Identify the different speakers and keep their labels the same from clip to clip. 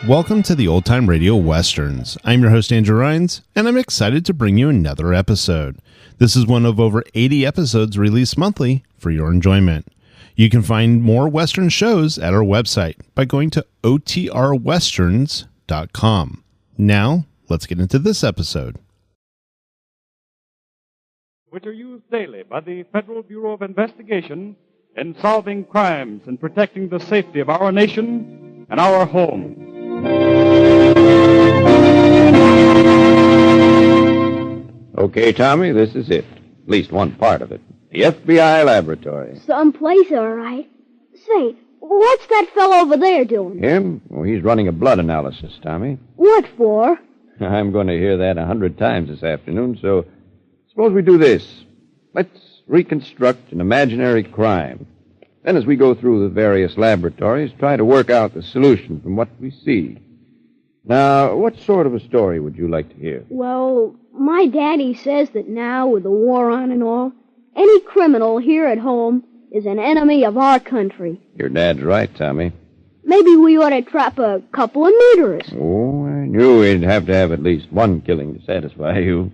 Speaker 1: Welcome to the Old Time Radio Westerns. I'm your host, Andrew Rhynes, and I'm excited to bring you another episode. This is one of over 80 episodes released monthly for your enjoyment. You can find more Western shows at our website by going to OTRwesterns.com. Now, let's get into this episode.
Speaker 2: Which are used daily by the Federal Bureau of Investigation in solving crimes and protecting the safety of our nation and our home.
Speaker 3: Okay, Tommy, this is it. At least one part of it. The FBI laboratory.
Speaker 4: Someplace, all right. Say, what's that fellow over there doing?
Speaker 3: Him? Well, he's running a blood analysis, Tommy.
Speaker 4: What for?
Speaker 3: I'm going to hear that 100 times this afternoon, so suppose we do this. Let's reconstruct an imaginary crime. Then as we go through the various laboratories, try to work out the solution from what we see. Now, what sort of a story would you like to hear?
Speaker 4: Well, my daddy says that now, with the war on and all, any criminal here at home is an enemy of our country.
Speaker 3: Your dad's right, Tommy.
Speaker 4: Maybe we ought to trap a couple of murderers.
Speaker 3: Oh, I knew we'd have to have at least one killing to satisfy you.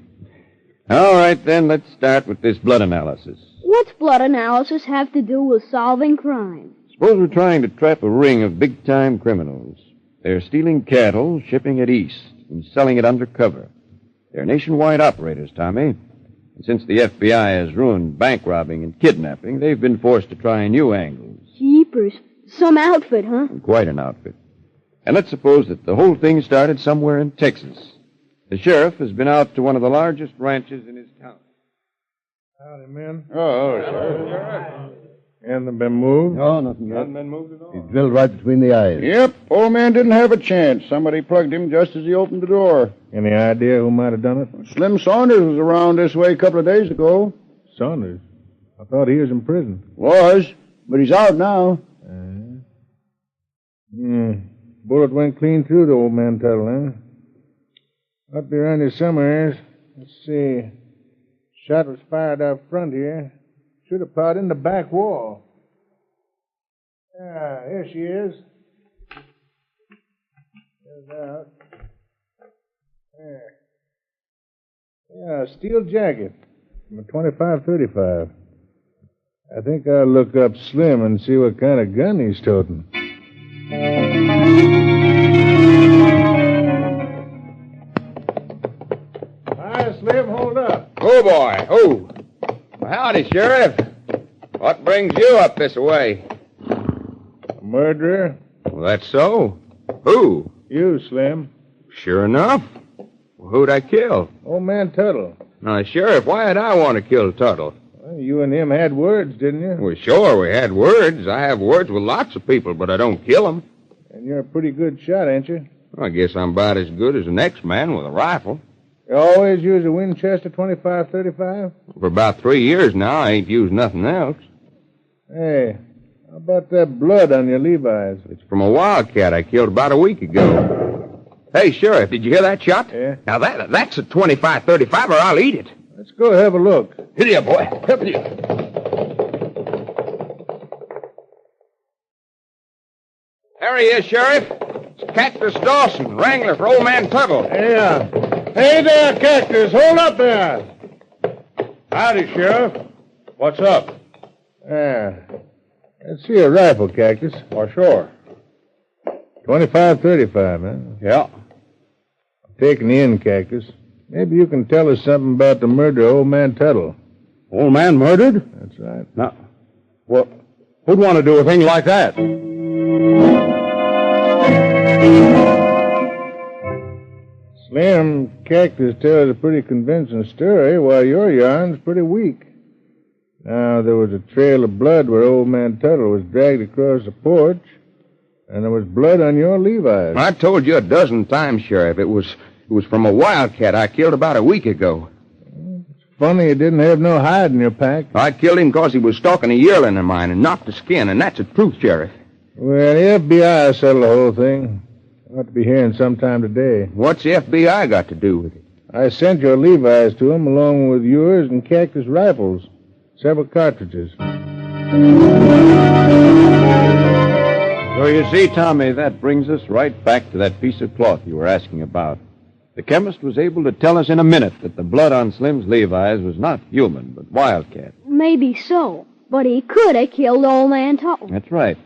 Speaker 3: All right, then, let's start with this blood analysis.
Speaker 4: What's blood analysis have to do with solving crime?
Speaker 3: Suppose we're trying to trap a ring of big-time criminals. They're stealing cattle, shipping it east, and selling it undercover. They're nationwide operators, Tommy. And since the FBI has ruined bank robbing and kidnapping, they've been forced to try new angles.
Speaker 4: Jeepers. Some outfit, huh?
Speaker 3: Quite an outfit. And let's suppose that the whole thing started somewhere in Texas. The sheriff has been out to one of the largest ranches in his town.
Speaker 5: Howdy, men.
Speaker 3: Oh, Sheriff.
Speaker 5: Hasn't been moved?
Speaker 6: No, nothing yet.
Speaker 3: Hasn't been moved at all.
Speaker 6: He's drilled right between the eyes.
Speaker 5: Yep, old man didn't have a chance. Somebody plugged him just as he opened the door. Any idea who might have done it? Slim Saunders was around this way a couple of days ago. Saunders? I thought he was in prison.
Speaker 6: Was, but he's out now.
Speaker 5: Bullet went clean through the old man Tuttle, huh? Up there around here somewhere. Let's see. Shot was fired out front here. Should have plowed in the back wall. Yeah, here she is. There's out. There. Yeah, steel jacket from a 25-35. I think I'll look up Slim and see what kind of gun he's toting. Hi, Slim, hold up.
Speaker 3: Oh, boy. Oh. Well, howdy, Sheriff. What brings you up this way?
Speaker 5: A murderer?
Speaker 3: Well, that's so. Who?
Speaker 5: You, Slim.
Speaker 3: Sure enough. Well, who'd I kill?
Speaker 5: Old man Tuttle.
Speaker 3: Now, Sheriff, why'd I want to kill Tuttle?
Speaker 5: Well, you and him had words, didn't you?
Speaker 3: Well, sure, we had words. I have words with lots of people, but I don't kill them.
Speaker 5: And you're a pretty good shot, ain't you?
Speaker 3: Well, I guess I'm about as good as the next man with a rifle.
Speaker 5: You always use a Winchester 25-35?
Speaker 3: For about 3 years now, I ain't used nothing else.
Speaker 5: Hey, how about that blood on your Levi's?
Speaker 3: It's from a wildcat I killed about a week ago. Hey, Sheriff, did you hear that shot?
Speaker 5: Yeah.
Speaker 3: Now, that's a 25-35, or I'll eat it.
Speaker 5: Let's go have a look.
Speaker 3: Here, boy. Help you. There he is, Sheriff. It's Cactus Dawson, wrangler for old man Tuttle.
Speaker 5: Yeah. Hey there, Cactus. Hold up there. Howdy, Sheriff.
Speaker 6: What's up?
Speaker 5: Let's see a rifle, Cactus.
Speaker 6: Oh, sure.
Speaker 5: 25-35, huh?
Speaker 6: Yeah.
Speaker 5: I'm taking you in, Cactus. Maybe you can tell us something about the murder of old man Tuttle.
Speaker 6: Old man murdered?
Speaker 5: That's right.
Speaker 6: Now, well, who'd want to do a thing like that?
Speaker 5: Slim, Cactus tells a pretty convincing story, while your yarn's pretty weak. Now, there was a trail of blood where old man Tuttle was dragged across the porch, and there was blood on your Levi's.
Speaker 3: I told you a dozen times, Sheriff. It was from a wildcat I killed about a week ago.
Speaker 5: It's funny you didn't have no hide in your pack.
Speaker 3: I killed him because he was stalking a yearling of mine and knocked the skin, and that's the truth, Sheriff.
Speaker 5: Well, the FBI settled the whole thing. Ought to be hearing sometime today.
Speaker 3: What's the FBI got to do with it?
Speaker 5: I sent your Levi's to him along with yours and Cactus rifles. Several cartridges.
Speaker 3: So you see, Tommy, that brings us right back to that piece of cloth you were asking about. The chemist was able to tell us in a minute that the blood on Slim's Levi's was not human, but wildcat.
Speaker 4: Maybe so, but he could have killed old man Tuttle.
Speaker 3: That's right.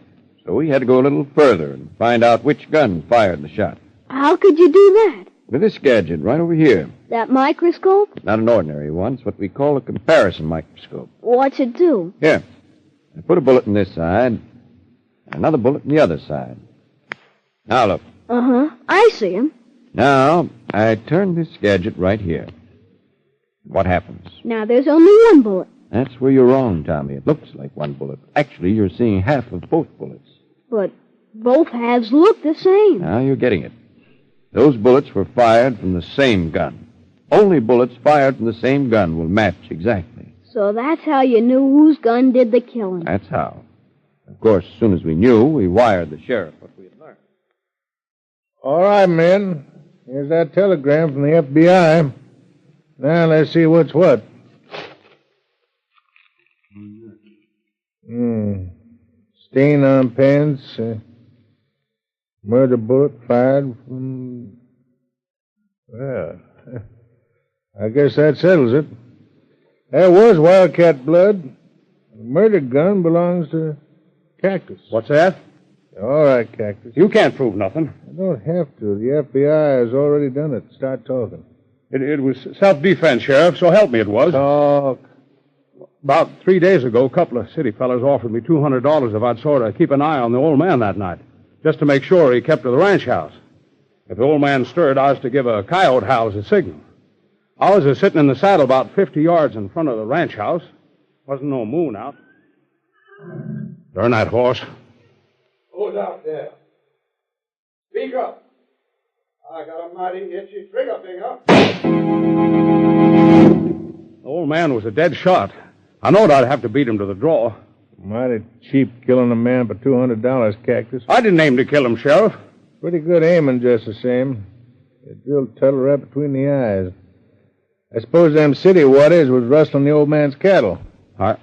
Speaker 3: So we had to go a little further and find out which gun fired the shot.
Speaker 4: How could you do that?
Speaker 3: With this gadget right over here.
Speaker 4: That microscope?
Speaker 3: Not an ordinary one. It's what we call a comparison microscope.
Speaker 4: What's it do?
Speaker 3: Here. I put a bullet on this side, and another bullet on the other side. Now look.
Speaker 4: Uh-huh. I see him.
Speaker 3: Now, I turn this gadget right here. What happens?
Speaker 4: Now there's only one bullet.
Speaker 3: That's where you're wrong, Tommy. It looks like one bullet. Actually, you're seeing half of both bullets.
Speaker 4: But both halves look the same.
Speaker 3: Now you're getting it. Those bullets were fired from the same gun. Only bullets fired from the same gun will match exactly.
Speaker 4: So that's how you knew whose gun did the killing.
Speaker 3: That's how. Of course, as soon as we knew, we wired the sheriff what we had learned.
Speaker 5: All right, men. Here's that telegram from the FBI. Now let's see what's what. Stain on pants. Murder bullet fired from... Well, I guess that settles it. There was wildcat blood. The murder gun belongs to Cactus.
Speaker 6: What's that?
Speaker 5: All right, Cactus.
Speaker 6: You can't prove nothing.
Speaker 5: I don't have to. The FBI has already done it. Start talking.
Speaker 6: It was self-defense, Sheriff, so help me it was.
Speaker 5: Talk.
Speaker 6: About 3 days ago, a couple of city fellas offered me $200 if I'd sort of keep an eye on the old man that night, just to make sure he kept to the ranch house. If the old man stirred, I was to give a coyote howl as a signal. I was sitting in the saddle about 50 yards in front of the ranch house. Wasn't no moon out. Darn that horse.
Speaker 7: Who's out there? Speak up. I got a mighty itchy trigger finger.
Speaker 6: The old man was a dead shot. I knowed I'd have to beat him to the draw.
Speaker 5: Mighty cheap killing a man for $200, Cactus.
Speaker 6: I didn't aim to kill him, Sheriff.
Speaker 5: Pretty good aiming, just the same. You drilled Tuttle right between the eyes. I suppose them city waters was rustling the old man's cattle.
Speaker 6: I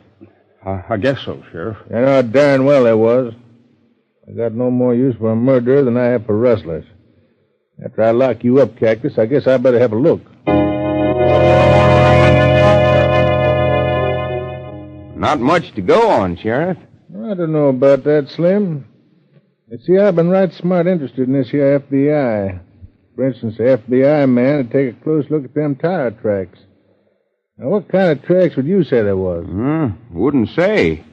Speaker 6: guess so, Sheriff.
Speaker 5: I know darn well they was. I got no more use for a murderer than I have for rustlers. After I lock you up, Cactus, I guess I better have a look.
Speaker 3: Not much to go on, Sheriff.
Speaker 5: I don't know about that, Slim. You see, I've been right smart interested in this here FBI. For instance, the FBI man would take a close look at them tire tracks. Now, what kind of tracks would you say there was?
Speaker 3: Wouldn't say.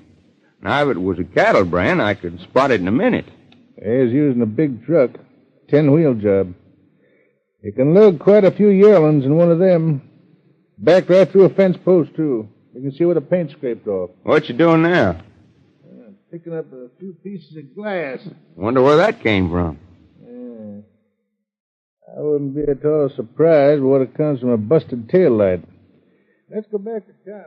Speaker 3: Now, if it was a cattle brand, I could spot it in a minute.
Speaker 5: They was using a big truck, 10-wheel job. You can load quite a few yearlings in one of them. Back right through a fence post, too. You can see where the paint scraped off.
Speaker 3: What you doing now?
Speaker 5: Picking up a few pieces of glass.
Speaker 3: Wonder where that came from.
Speaker 5: I wouldn't be at all surprised with what it comes from a busted taillight. Let's go back to town.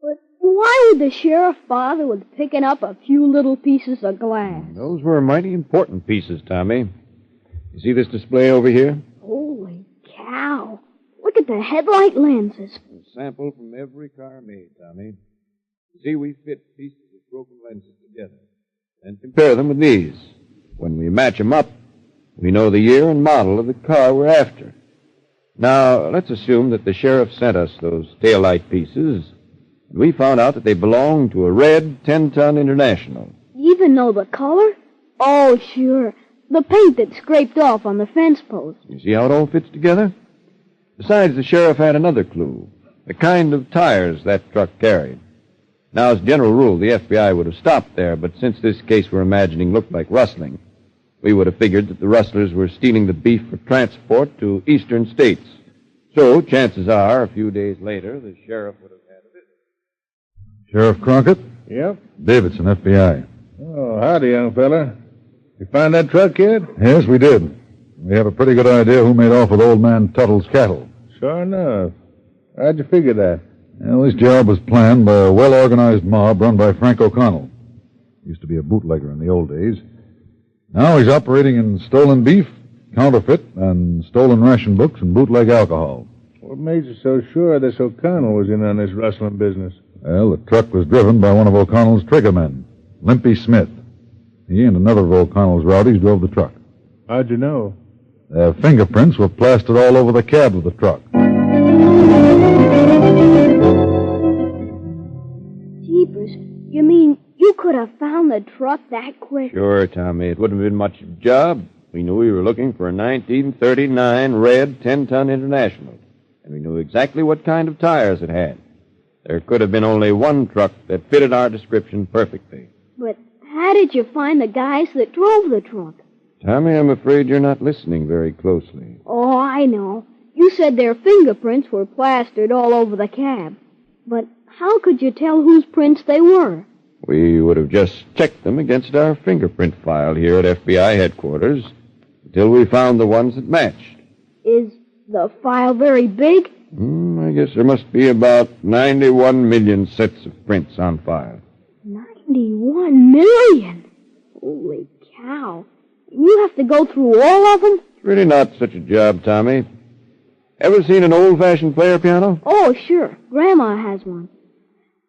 Speaker 4: But why would the sheriff bother with picking up a few little pieces of glass?
Speaker 3: Those were mighty important pieces, Tommy. You see this display over here?
Speaker 4: Holy cow. Look at the headlight lenses.
Speaker 3: A sample from every car made, Tommy. You see, we fit pieces of broken lenses together and compare them with these. When we match them up, we know the year and model of the car we're after. Now, let's assume that the sheriff sent us those taillight pieces. We found out that they belonged to a red 10-ton International.
Speaker 4: You even know the color? Oh, sure. The paint that scraped off on the fence post.
Speaker 3: You see how it all fits together? Besides, the sheriff had another clue. The kind of tires that truck carried. Now, as a general rule, the FBI would have stopped there, but since this case we're imagining looked like rustling, we would have figured that the rustlers were stealing the beef for transport to eastern states. So, chances are, a few days later, the sheriff would have had a visit.
Speaker 8: Sheriff Crockett?
Speaker 5: Yep.
Speaker 8: Davidson, FBI.
Speaker 5: Oh, howdy, young fella. You find that truck yet?
Speaker 8: Yes, we did. We have a pretty good idea who made off with old man Tuttle's cattle.
Speaker 5: Sure enough. How'd you figure that?
Speaker 8: Well, this job was planned by a well-organized mob run by Frank O'Connell. Used to be a bootlegger in the old days. Now he's operating in stolen beef, counterfeit, and stolen ration books and bootleg alcohol.
Speaker 5: What made you so sure this O'Connell was in on this rustling business?
Speaker 8: Well, the truck was driven by one of O'Connell's triggermen, Limpy Smith. He and another of O'Connell's rowdies drove the truck.
Speaker 5: How'd you know?
Speaker 8: Their fingerprints were plastered all over the cab of the truck.
Speaker 4: Jeepers, you mean you could have found the truck that quick?
Speaker 3: Sure, Tommy. It wouldn't have been much of a job. We knew we were looking for a 1939 red 10-ton International, and we knew exactly what kind of tires it had. There could have been only one truck that fitted our description perfectly.
Speaker 4: But how did you find the guys that drove the truck?
Speaker 3: Tommy, I'm afraid you're not listening very closely.
Speaker 4: Oh, I know. You said their fingerprints were plastered all over the cab. But how could you tell whose prints they were?
Speaker 3: We would have just checked them against our fingerprint file here at FBI headquarters until we found the ones that matched.
Speaker 4: Is the file very big?
Speaker 3: I guess there must be about 91 million sets of prints on file.
Speaker 4: 91 million? Holy cow. You have to go through all of them?
Speaker 3: It's really not such a job, Tommy. Ever seen an old-fashioned player piano?
Speaker 4: Oh, sure. Grandma has one.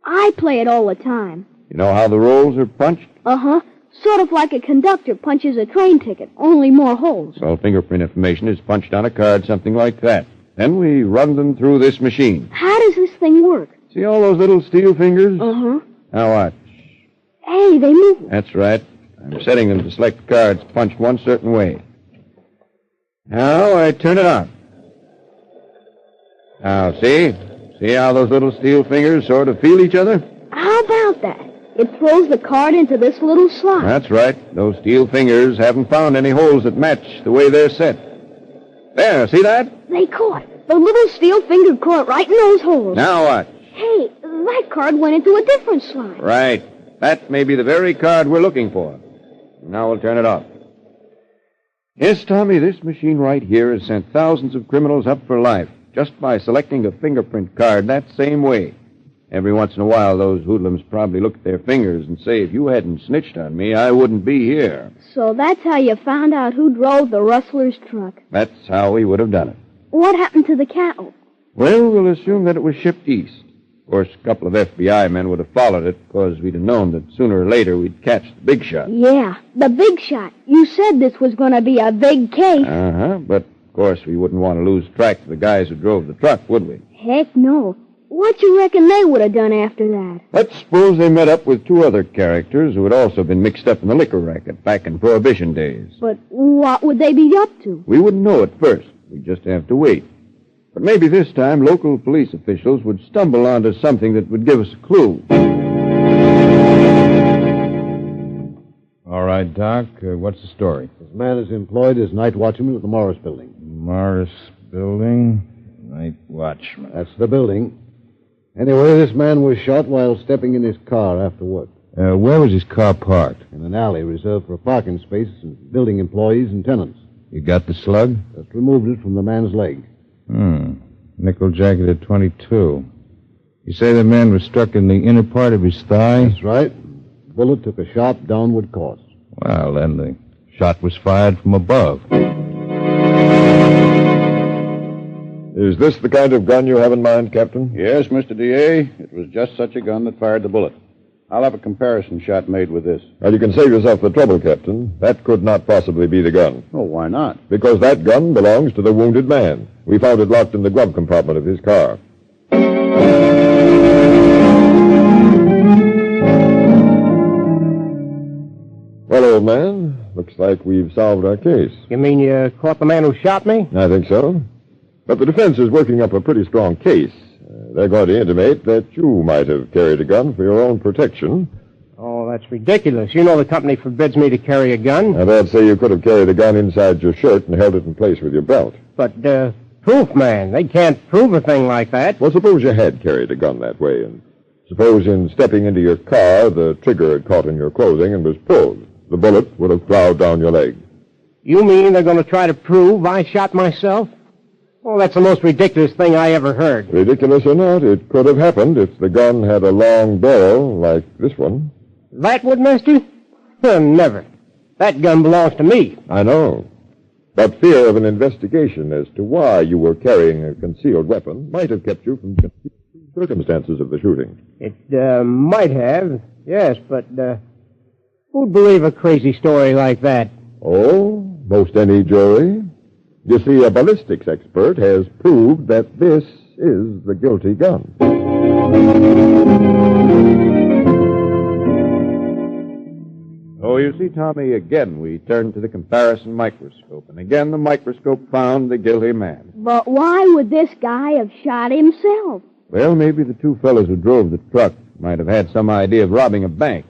Speaker 4: I play it all the time.
Speaker 3: You know how the rolls are punched?
Speaker 4: Uh-huh. Sort of like a conductor punches a train ticket, only more holes.
Speaker 3: Well, fingerprint information is punched on a card, something like that. Then we run them through this machine.
Speaker 4: How does this thing work?
Speaker 3: See all those little steel fingers?
Speaker 4: Uh-huh.
Speaker 3: Now watch.
Speaker 4: Hey, they move.
Speaker 3: That's right. I'm setting them to select cards punched one certain way. Now I turn it on. Now, see? See how those little steel fingers sort of feel each other?
Speaker 4: How about that? It throws the card into this little slot.
Speaker 3: That's right. Those steel fingers haven't found any holes that match the way they're set. There, see that?
Speaker 4: They caught. The little steel finger caught right in those holes.
Speaker 3: Now watch.
Speaker 4: Hey, that card went into a different slot.
Speaker 3: Right. That may be the very card we're looking for. Now we'll turn it off. Yes, Tommy, this machine right here has sent thousands of criminals up for life just by selecting a fingerprint card that same way. Every once in a while, those hoodlums probably look at their fingers and say, if you hadn't snitched on me, I wouldn't be here.
Speaker 4: So that's how you found out who drove the rustler's truck.
Speaker 3: That's how we would have done it.
Speaker 4: What happened to the cattle?
Speaker 3: Well, we'll assume that it was shipped east. Of course, a couple of FBI men would have followed it because we'd have known that sooner or later we'd catch the big shot.
Speaker 4: Yeah, the big shot. You said this was going to be a big case.
Speaker 3: Uh-huh, but of course we wouldn't want to lose track of the guys who drove the truck, would we?
Speaker 4: Heck no. What you reckon they would have done after that?
Speaker 3: Let's suppose they met up with two other characters who had also been mixed up in the liquor racket back in Prohibition days.
Speaker 4: But what would they be up to?
Speaker 3: We wouldn't know at first. We'd just have to wait. But maybe this time local police officials would stumble onto something that would give us a clue.
Speaker 5: All right, Doc. What's the story?
Speaker 9: This man is employed as night watchman at the Morris Building.
Speaker 5: Morris Building, night watchman.
Speaker 9: That's the building. Anyway, this man was shot while stepping in his car after work.
Speaker 5: Where was his car parked?
Speaker 9: In an alley reserved for parking spaces and building employees and tenants.
Speaker 5: You got the slug?
Speaker 9: Just removed it from the man's leg.
Speaker 5: Nickel jacketed 22. You say the man was struck in the inner part of his thigh?
Speaker 9: That's right. The bullet took a sharp downward course.
Speaker 5: Well, then the shot was fired from above.
Speaker 8: Is this the kind of gun you have in mind, Captain?
Speaker 10: Yes, Mr. D.A. It was just such a gun that fired the bullet. I'll have a comparison shot made with this.
Speaker 8: Well, you can save yourself the trouble, Captain. That could not possibly be the gun.
Speaker 10: Oh, why not?
Speaker 8: Because that gun belongs to the wounded man. We found it locked in the glove compartment of his car. Well, old man, looks like we've solved our case.
Speaker 11: You mean you caught the man who shot me?
Speaker 8: I think so. But the defense is working up a pretty strong case. They're going to intimate that you might have carried a gun for your own protection.
Speaker 11: Oh, that's ridiculous. You know the company forbids me to carry a gun.
Speaker 8: I'd say you could have carried a gun inside your shirt and held it in place with your belt.
Speaker 11: But, proof, man. They can't prove a thing like that.
Speaker 8: Well, suppose you had carried a gun that way, and suppose in stepping into your car, the trigger had caught in your clothing and was pulled. The bullet would have plowed down your leg.
Speaker 11: You mean they're going to try to prove I shot myself? Oh, that's the most ridiculous thing I ever heard.
Speaker 8: Ridiculous or not, it could have happened if the gun had a long barrel like this one.
Speaker 11: That would, mister? Never. That gun belongs to me.
Speaker 8: I know. But fear of an investigation as to why you were carrying a concealed weapon might have kept you from circumstances of the shooting.
Speaker 11: It might have, yes, but who'd believe a crazy story like that?
Speaker 8: Oh, most any jury. You see, a ballistics expert has proved that this is the guilty gun.
Speaker 3: Oh, you see, Tommy, again we turn to the comparison microscope, and again the microscope found the guilty man.
Speaker 4: But why would this guy have shot himself?
Speaker 3: Well, maybe the two fellows who drove the truck might have had some idea of robbing a bank,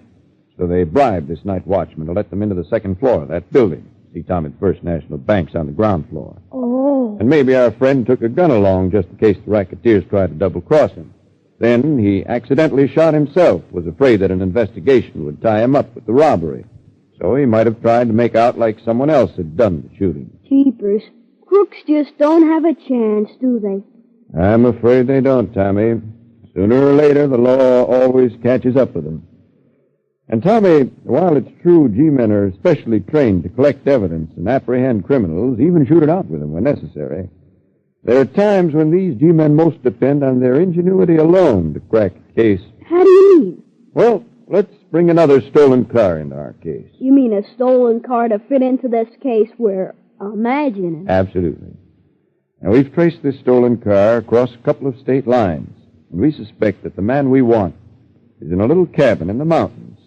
Speaker 3: so they bribed this night watchman to let them into the second floor of that building. See, Tom, at First National Bank's on the ground floor.
Speaker 4: Oh.
Speaker 3: And maybe our friend took a gun along just in case the racketeers tried to double-cross him. Then he accidentally shot himself, was afraid that an investigation would tie him up with the robbery. So he might have tried to make out like someone else had done the shooting.
Speaker 4: Jeepers. Crooks just don't have a chance, do they?
Speaker 3: I'm afraid they don't, Tommy. Sooner or later, the law always catches up with them. And, Tommy, while it's true G-men are specially trained to collect evidence and apprehend criminals, even shoot it out with them when necessary, there are times when these G-men most depend on their ingenuity alone to crack a case.
Speaker 4: How do you mean?
Speaker 3: Well, let's bring another stolen car into our case.
Speaker 4: You mean a stolen car to fit into this case we're imagining?
Speaker 3: Absolutely. Now, we've traced this stolen car across a couple of state lines, and we suspect that the man we want is in a little cabin in the mountains.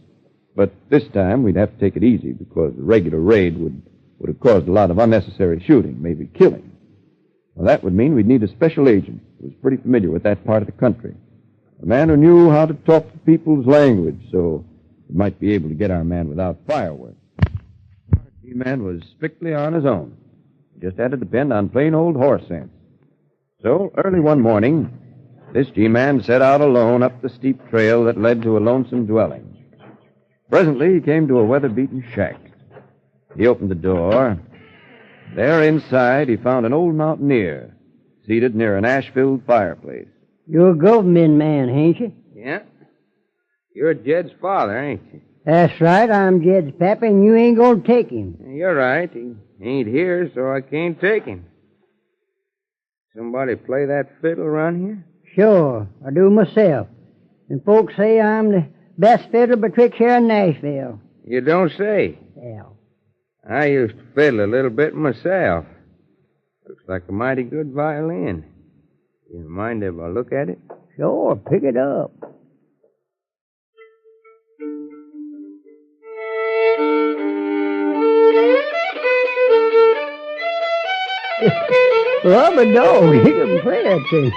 Speaker 3: But this time, we'd have to take it easy because a regular raid would have caused a lot of unnecessary shooting, maybe killing. Well, that would mean we'd need a special agent who was pretty familiar with that part of the country. A man who knew how to talk to people's language, so he might be able to get our man without fireworks. Our G-man was strictly on his own. He just had to depend on plain old horse sense. So, early one morning, this G-man set out alone up the steep trail that led to a lonesome dwelling. Presently, he came to a weather-beaten shack. He opened the door. There inside, he found an old mountaineer seated near an ash-filled fireplace.
Speaker 12: You're a government man, ain't you?
Speaker 13: Yeah. You're Jed's father, ain't you?
Speaker 12: That's right. I'm Jed's pappy, and you ain't gonna take him.
Speaker 13: You're right. He ain't here, so I can't take him. Somebody play that fiddle around here?
Speaker 12: Sure, I do myself. And folks say I'm the best fiddler betwixt here and Nashville.
Speaker 13: You don't say.
Speaker 12: Yeah.
Speaker 13: I used to fiddle a little bit myself. Looks like a mighty good violin. You mind if I look at it?
Speaker 12: Sure, pick it up. Rub a dog, you can play that thing.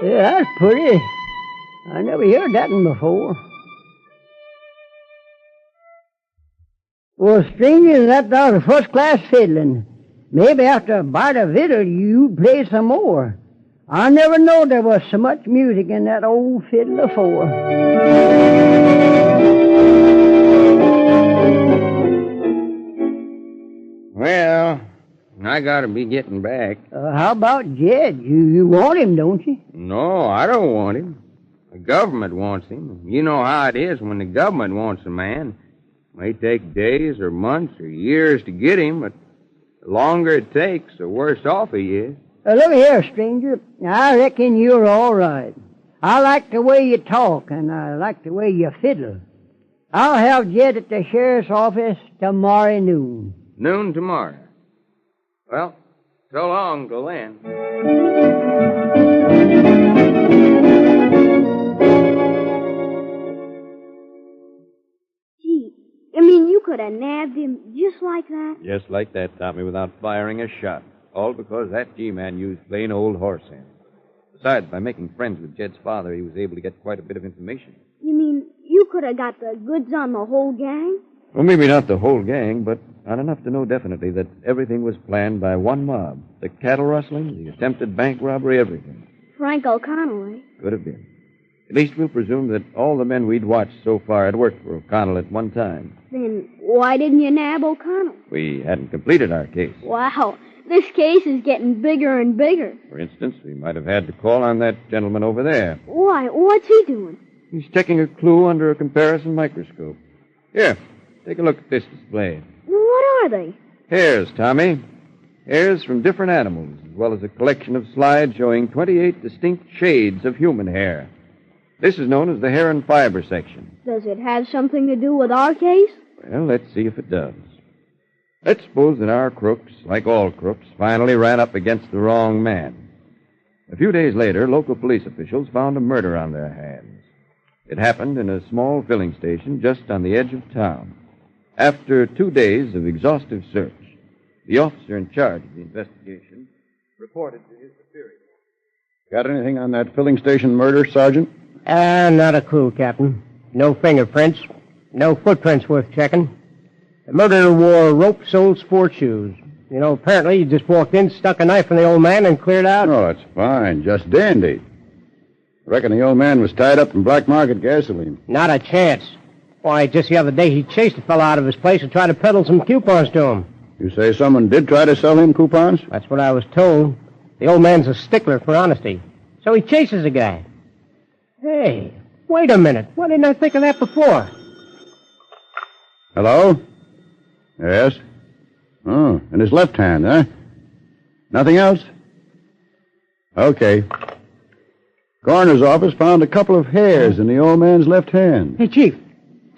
Speaker 12: Yeah, that's pretty. I never heard that one before. Well, stranger, that was first-class fiddling. Maybe after a bite of victual, you play some more. I never knowed there was so much music in that old fiddle afore.
Speaker 13: Well, I gotta be getting back.
Speaker 12: How about Jed? You want him, don't you?
Speaker 13: No, I don't want him. The government wants him. You know how it is when the government wants a man. It may take days or months or years to get him, but the longer it takes, the worse off he is.
Speaker 12: Look here, stranger. I reckon you're all right. I like the way you talk, and I like the way you fiddle. I'll have Jed at the sheriff's office tomorrow noon.
Speaker 13: Noon tomorrow. Well, so long till then.
Speaker 4: Gee, you mean you could have nabbed him just like that?
Speaker 3: Just like that, Tommy, without firing a shot. All because that G-man used plain old horse sense. Besides, by making friends with Jed's father, he was able to get quite a bit of information.
Speaker 4: You mean you could have got the goods on the whole gang?
Speaker 3: Well, maybe not the whole gang, but not enough to know definitely that everything was planned by one mob. The cattle rustling, the attempted bank robbery, everything.
Speaker 4: Frank O'Connell, eh?
Speaker 3: Could have been. At least we'll presume that all the men we'd watched so far had worked for O'Connell at one time.
Speaker 4: Then why didn't you nab O'Connell?
Speaker 3: We hadn't completed our case.
Speaker 4: Wow, This case is getting bigger and bigger.
Speaker 3: For instance, we might have had to call on that gentleman over there.
Speaker 4: Why? What's he doing?
Speaker 3: He's checking a clue under a comparison microscope. Here, take a look at this display.
Speaker 4: What are they?
Speaker 3: Hairs, Tommy. Hairs from different animals, as well as a collection of slides showing 28 distinct shades of human hair. This is known as the hair and fiber section.
Speaker 4: Does it have something to do with our case?
Speaker 3: Well, let's see if it does. Let's suppose that our crooks, like all crooks, finally ran up against the wrong man. A few days later, local police officials found a murder on their hands. It happened in a small filling station just on the edge of town. After 2 days of exhaustive search, the officer in charge of the investigation reported to his superior.
Speaker 10: Got anything on that filling station murder, Sergeant?
Speaker 11: Not a clue, Captain. No fingerprints. No footprints worth checking. The murderer wore rope-soled sport shoes. You know, apparently he just walked in, stuck a knife in the old man, and cleared out.
Speaker 10: Oh, that's fine. Just dandy. Reckon the old man was tied up in black market gasoline.
Speaker 11: Not a chance. Why, just the other day he chased a fellow out of his place and tried to peddle some coupons to him.
Speaker 10: You say someone did try to sell him coupons?
Speaker 11: That's what I was told. The old man's a stickler for honesty. So he chases a guy. Hey, wait a minute. Why didn't I think of that before?
Speaker 10: Hello? Yes? Oh, in his left hand, huh? Nothing else? Okay. Coroner's office found a couple of hairs in the old man's left hand.
Speaker 11: Hey, Chief,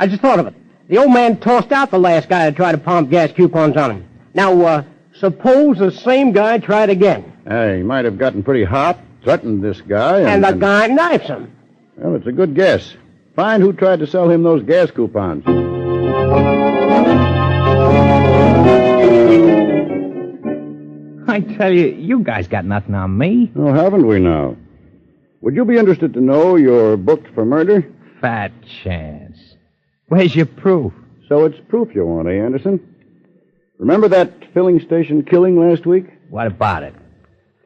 Speaker 11: I just thought of it. The old man tossed out the last guy that tried to palm gas coupons on him. Now, suppose the same guy tried again.
Speaker 10: He might have gotten pretty hot, threatened this guy,
Speaker 11: And the guy knifes him.
Speaker 10: Well, it's a good guess. Find who tried to sell him those gas coupons.
Speaker 14: I tell you, you guys got nothing on me.
Speaker 10: Oh, haven't we now? Would you be interested to know you're booked for murder?
Speaker 14: Fat chance. Where's your proof?
Speaker 10: So it's proof you want, eh, Anderson? Remember that filling station killing last week?
Speaker 14: What about it?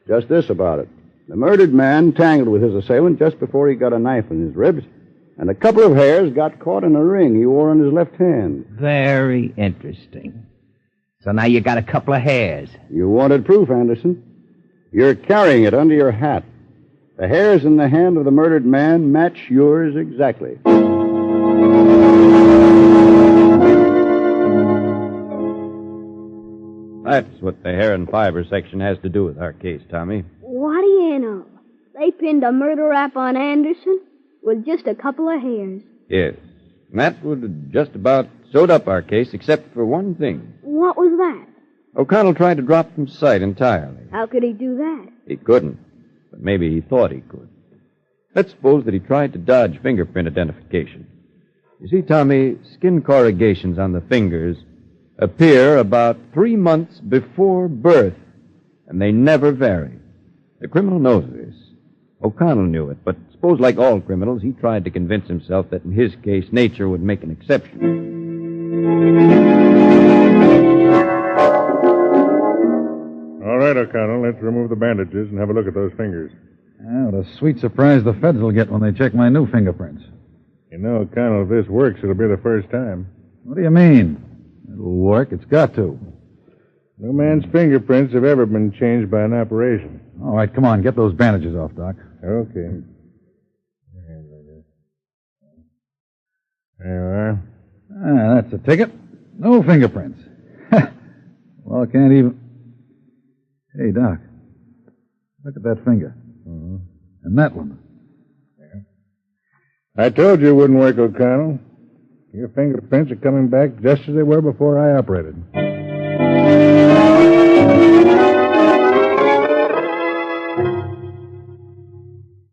Speaker 10: Just this about it. The murdered man tangled with his assailant just before he got a knife in his ribs, and a couple of hairs got caught in a ring he wore on his left hand.
Speaker 14: Very interesting. So now you got a couple of hairs.
Speaker 10: You wanted proof, Anderson. You're carrying it under your hat. The hairs in the hand of the murdered man match yours exactly.
Speaker 3: That's what the hair and fiber section has to do with our case, Tommy.
Speaker 4: What do you know? They pinned a murder rap on Anderson with just a couple of hairs.
Speaker 3: Yes. And that would have just about sewed up our case, except for one thing.
Speaker 4: What was that?
Speaker 3: O'Connell tried to drop from sight entirely.
Speaker 4: How could he do that?
Speaker 3: He couldn't, but maybe he thought he could. Let's suppose that he tried to dodge fingerprint identification. You see, Tommy, skin corrugations on the fingers appear about 3 months before birth, and they never vary. The criminal knows this. O'Connell knew it, but suppose, like all criminals, he tried to convince himself that in his case, nature would make an exception.
Speaker 5: All right, O'Connell, let's remove the bandages and have a look at those fingers.
Speaker 15: What a sweet surprise the feds will get when they check my new fingerprints.
Speaker 5: You know, O'Connell, if this works, it'll be the first time.
Speaker 15: What do you mean? It'll work. It's got to.
Speaker 5: No man's fingerprints have ever been changed by an operation.
Speaker 15: All right, come on. Get those bandages off, Doc.
Speaker 5: Okay. There you are.
Speaker 15: That's a ticket. No fingerprints. Well, I can't even... Hey, Doc. Look at that finger.
Speaker 5: Uh-huh.
Speaker 15: And that one.
Speaker 5: I told you it wouldn't work, O'Connell. Your fingerprints are coming back just as they were before I operated.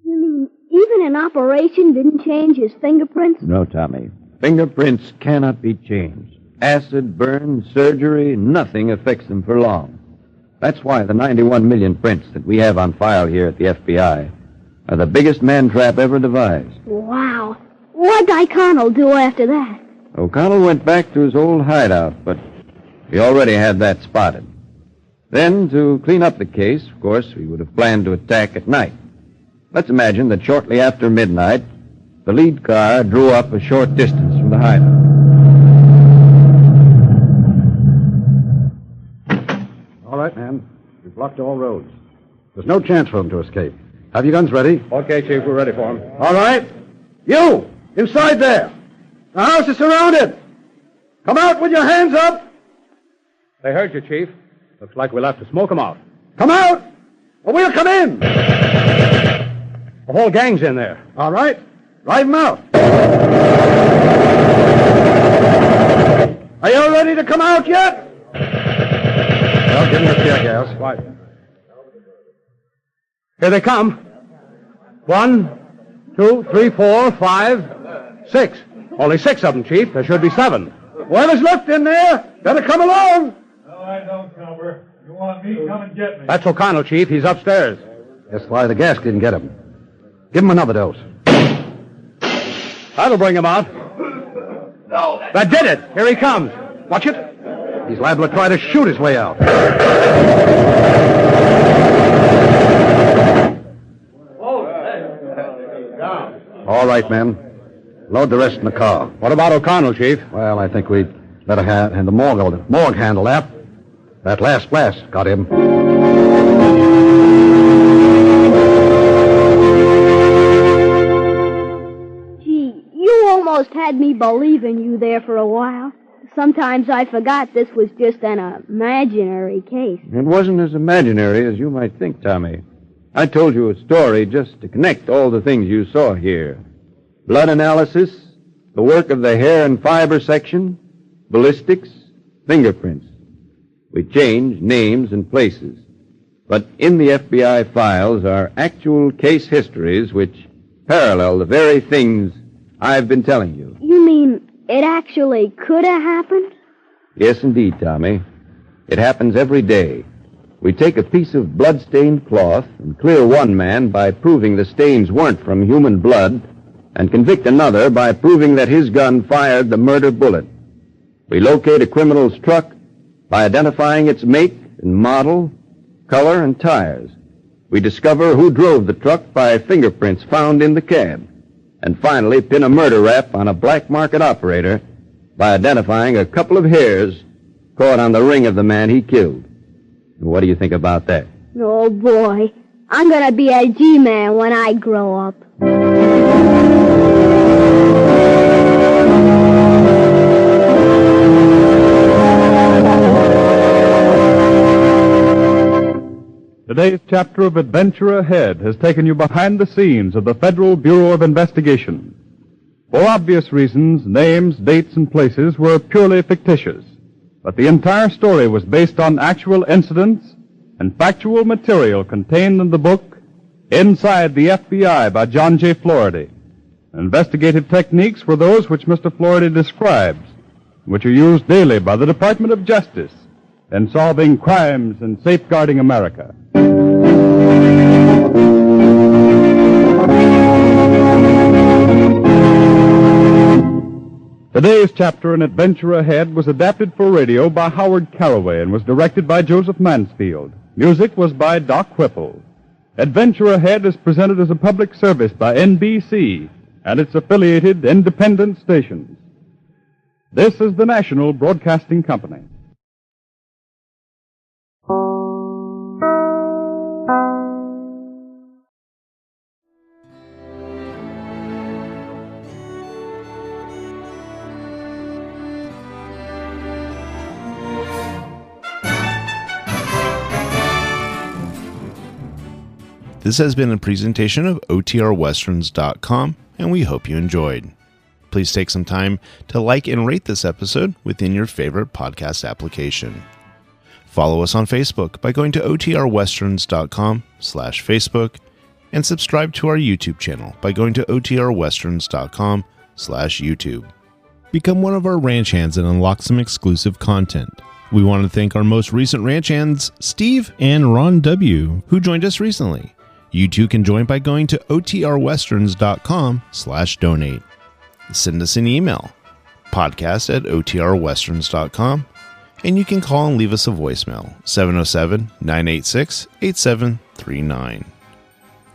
Speaker 4: You mean even an operation didn't change his fingerprints?
Speaker 3: No, Tommy. Fingerprints cannot be changed. Acid, burn, surgery, nothing affects them for long. That's why the 91 million prints that we have on file here at the FBI are the biggest man-trap ever devised.
Speaker 4: Wow. What'd O'Connell do after that?
Speaker 3: O'Connell went back to his old hideout, but he already had that spotted. Then, to clean up the case, of course, we would have planned to attack at night. Let's imagine that shortly after midnight, the lead car drew up a short distance from the hideout.
Speaker 10: All right, man. blocked all roads. There's no chance for them to escape. Have your guns ready?
Speaker 6: Okay, Chief, we're ready for him.
Speaker 10: All right. You! Inside there! The house is surrounded! Come out with your hands up!
Speaker 6: They heard you, Chief. Looks like we'll have to smoke them out.
Speaker 10: Come out! Or we'll come in!
Speaker 6: The whole gang's in there.
Speaker 10: All right. Drive them out. Are you ready to come out yet? Well, give them the tear gas.
Speaker 6: Right. Here they come. 1, 2, 3, 4, 5, 6. Only 6 of them, Chief. There should be 7.
Speaker 10: Whoever's left in there, better come along.
Speaker 7: No, I don't, Cumber. You want me? Come and get me.
Speaker 6: That's O'Connell, Chief. He's upstairs.
Speaker 10: That's why the gas didn't get him. Give him another dose.
Speaker 6: That'll bring him out.
Speaker 7: No,
Speaker 6: That did it. Here he comes. Watch it.
Speaker 10: He's liable to try to shoot his way out. All right, men. Load the rest in the car.
Speaker 6: What about O'Connell, Chief?
Speaker 10: Well, I think we'd better have the morgue handle that. That last blast got him.
Speaker 4: Gee, you almost had me believing you there for a while. Sometimes I forgot this was just an imaginary case.
Speaker 3: It wasn't as imaginary as you might think, Tommy. I told you a story just to connect all the things you saw here. Blood analysis, the work of the hair and fiber section, ballistics, fingerprints. We changed names and places. But in the FBI files are actual case histories which parallel the very things I've been telling you.
Speaker 4: You mean it actually could have happened?
Speaker 3: Yes, indeed, Tommy. It happens every day. We take a piece of blood-stained cloth and clear one man by proving the stains weren't from human blood and convict another by proving that his gun fired the murder bullet. We locate a criminal's truck by identifying its make and model, color, and tires. We discover who drove the truck by fingerprints found in the cab. And finally pin a murder rap on a black market operator by identifying a couple of hairs caught on the ring of the man he killed. What do you think about that?
Speaker 4: Oh, boy. I'm gonna be a G-man when I grow up.
Speaker 2: Today's chapter of Adventure Ahead has taken you behind the scenes of the Federal Bureau of Investigation. For obvious reasons, names, dates, and places were purely fictitious, but the entire story was based on actual incidents and factual material contained in the book Inside the FBI by John J. Floherty. Investigative techniques were those which Mr. Floherty describes, which are used daily by the Department of Justice in solving crimes and safeguarding America. Today's chapter in Adventure Ahead was adapted for radio by Howard Carraway and was directed by Joseph Mansfield. Music was by Doc Whipple. Adventure Ahead is presented as a public service by NBC and its affiliated independent stations. This is the National Broadcasting Company. This has been a presentation of OTRWesterns.com, and we hope you enjoyed. Please take some time to like and rate this episode within your favorite podcast application. Follow us on Facebook by going to OTRWesterns.com/Facebook and subscribe to our YouTube channel by going to OTRWesterns.com/YouTube. Become one of our ranch hands and unlock some exclusive content. We want to thank our most recent ranch hands, Steve and Ron W., who joined us recently. You too can join by going to OTRWesterns.com/donate. Send us an email, podcast@OTRWesterns.com, and you can call and leave us a voicemail, 707-986-8739.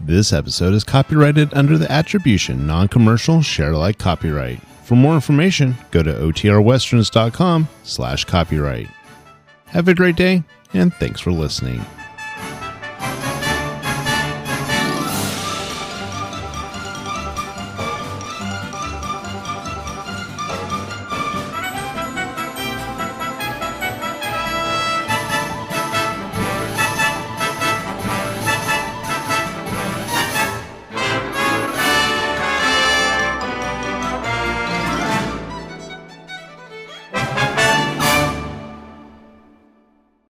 Speaker 2: This episode is copyrighted under the attribution non-commercial share-alike copyright. For more information, go to OTRWesterns.com/copyright. Have a great day, and thanks for listening.